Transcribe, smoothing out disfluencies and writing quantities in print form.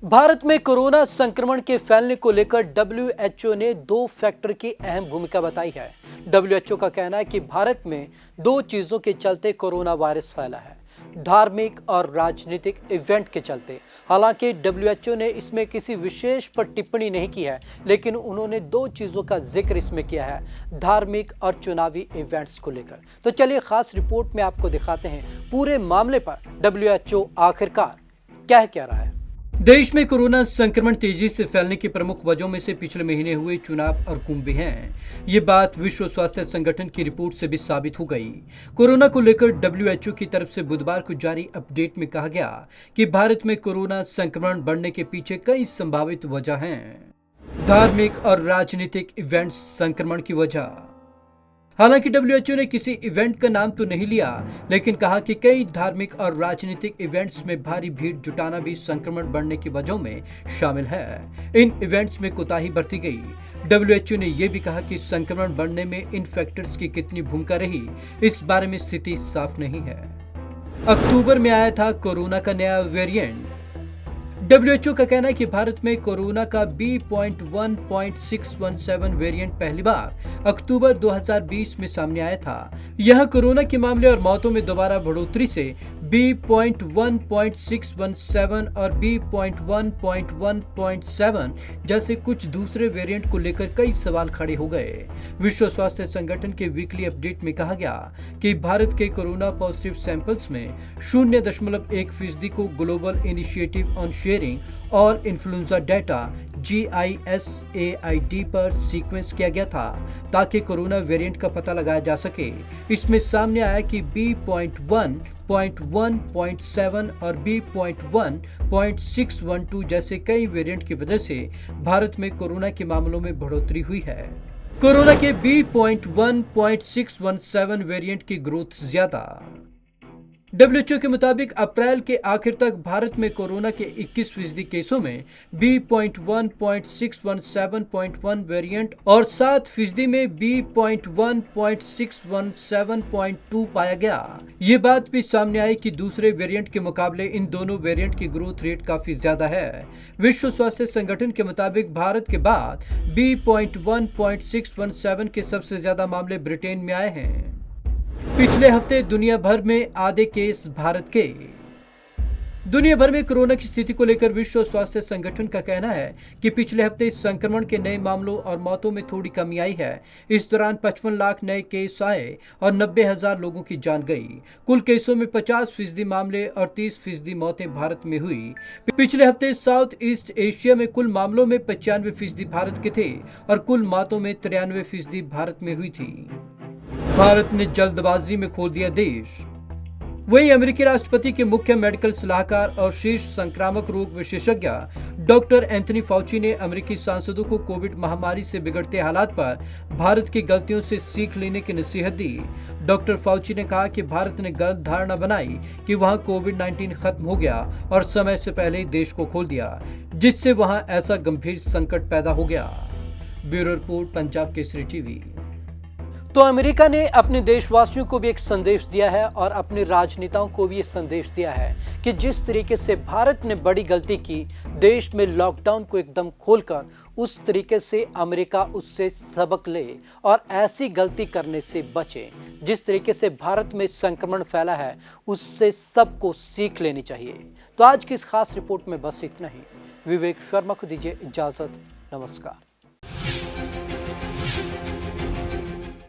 भारत में कोरोना संक्रमण के फैलने को लेकर डब्ल्यूएचओ ने दो फैक्टर की अहम भूमिका बताई है। डब्ल्यूएचओ का कहना है कि भारत में दो चीजों के चलते कोरोना वायरस फैला है, धार्मिक और राजनीतिक इवेंट के चलते। हालांकि डब्ल्यूएचओ ने इसमें किसी विशेष पर टिप्पणी नहीं की है, लेकिन उन्होंने दो चीजों का जिक्र इसमें किया है, धार्मिक और चुनावी इवेंट्स को लेकर। तो चलिए खास रिपोर्ट में आपको दिखाते हैं पूरे मामले पर डब्ल्यूएचओ आखिरकार क्या रहा है। देश में कोरोना संक्रमण तेजी से फैलने की प्रमुख वजहों में से पिछले महीने हुए चुनाव और कुंभ भी हैं। ये बात विश्व स्वास्थ्य संगठन की रिपोर्ट से भी साबित हो गई। कोरोना को लेकर डब्ल्यूएचओ की तरफ से बुधवार को जारी अपडेट में कहा गया कि भारत में कोरोना संक्रमण बढ़ने के पीछे कई संभावित वजह हैं। धार्मिक और राजनीतिक इवेंट्स संक्रमण की वजह। हालांकि डब्ल्यूएचओ ने किसी इवेंट का नाम तो नहीं लिया, लेकिन कहा कि कई धार्मिक और राजनीतिक इवेंट्स में भारी भीड़ जुटाना भी संक्रमण बढ़ने की वजहों में शामिल है। इन इवेंट्स में कोताही बरती गई। डब्ल्यूएचओ ने यह भी कहा कि संक्रमण बढ़ने में इन फैक्टर्स की कितनी भूमिका रही, इस बारे में स्थिति साफ नहीं है। अक्टूबर में आया था कोरोना का नया वेरिएंट। डब्ल्यूएचओ का कहना है कि भारत में कोरोना का B.1.617 वेरिएंट पहली बार अक्टूबर 2020 में सामने आया था। यह कोरोना के मामले और मौतों में दोबारा बढ़ोतरी से B.1.617 और B.1.1.7 जैसे कुछ दूसरे वेरिएंट को लेकर कई सवाल खड़े हो गए। विश्व स्वास्थ्य संगठन के वीकली अपडेट में कहा गया कि भारत के कोरोना पॉजिटिव सैंपल्स में 0.1% को ग्लोबल इनिशिएटिव ऑन शेयरिंग और इन्फ्लुएंजा डाटा GISAID पर सीक्वेंस किया गया था, ताकि कोरोना वेरिएंट का पता लगाया जा सके। इसमें सामने आया कि B.1.1.7 और B.1.612 जैसे कई वेरिएंट की वजह से भारत में कोरोना के मामलों में बढ़ोतरी हुई है। कोरोना के B.1.617 वेरिएंट की ग्रोथ ज्यादा। डब्ल्यूएचओ के मुताबिक अप्रैल के आखिर तक भारत में कोरोना के 21% केसों में B.1.617.1 वेरिएंट और 7% में B.1.617.2 पाया गया। ये बात भी सामने आई कि दूसरे वेरिएंट के मुकाबले इन दोनों वेरिएंट की ग्रोथ रेट काफी ज्यादा है। विश्व स्वास्थ्य संगठन के मुताबिक भारत के बाद B.1.617 के सबसे ज्यादा मामले ब्रिटेन में आए हैं। पिछले हफ्ते दुनिया भर में आधे केस भारत के। दुनिया भर में कोरोना की स्थिति को लेकर विश्व स्वास्थ्य संगठन का कहना है कि पिछले हफ्ते संक्रमण के नए मामलों और मौतों में थोड़ी कमी आई है। इस दौरान 55 लाख नए केस आए और 90,000 लोगों की जान गई। कुल केसों में 50% मामले और 30% मौतें भारत में हुई। पिछले हफ्ते साउथ ईस्ट एशिया में कुल मामलों में 95% भारत के थे और कुल मौतों में 93% भारत में हुई थी। भारत ने जल्दबाजी में खोल दिया देश। वहीं अमेरिकी राष्ट्रपति के मुख्य मेडिकल सलाहकार और शीर्ष संक्रामक रोग विशेषज्ञ डॉक्टर एंथनी फाउची ने अमेरिकी सांसदों को कोविड महामारी से बिगड़ते हालात पर भारत की गलतियों से सीख लेने की नसीहत दी। डॉक्टर फाउची ने कहा कि भारत ने गलत धारणा बनाई कि वहां कोविड-19 खत्म हो गया और समय से पहले ही देश को खोल दिया, जिससे वहां ऐसा गंभीर संकट पैदा हो गया। Bureau report, Punjab Kesari TV. तो अमेरिका ने अपने देशवासियों को भी एक संदेश दिया है और अपने राजनेताओं को भी ये संदेश दिया है कि जिस तरीके से भारत ने बड़ी गलती की देश में लॉकडाउन को एकदम खोलकर, उस तरीके से अमेरिका उससे सबक ले और ऐसी गलती करने से बचे। जिस तरीके से भारत में संक्रमण फैला है, उससे सबको सीख लेनी चाहिए। तो आज की इस खास रिपोर्ट में बस इतना ही। विवेक शर्मा को दीजिए इजाजत। नमस्कार।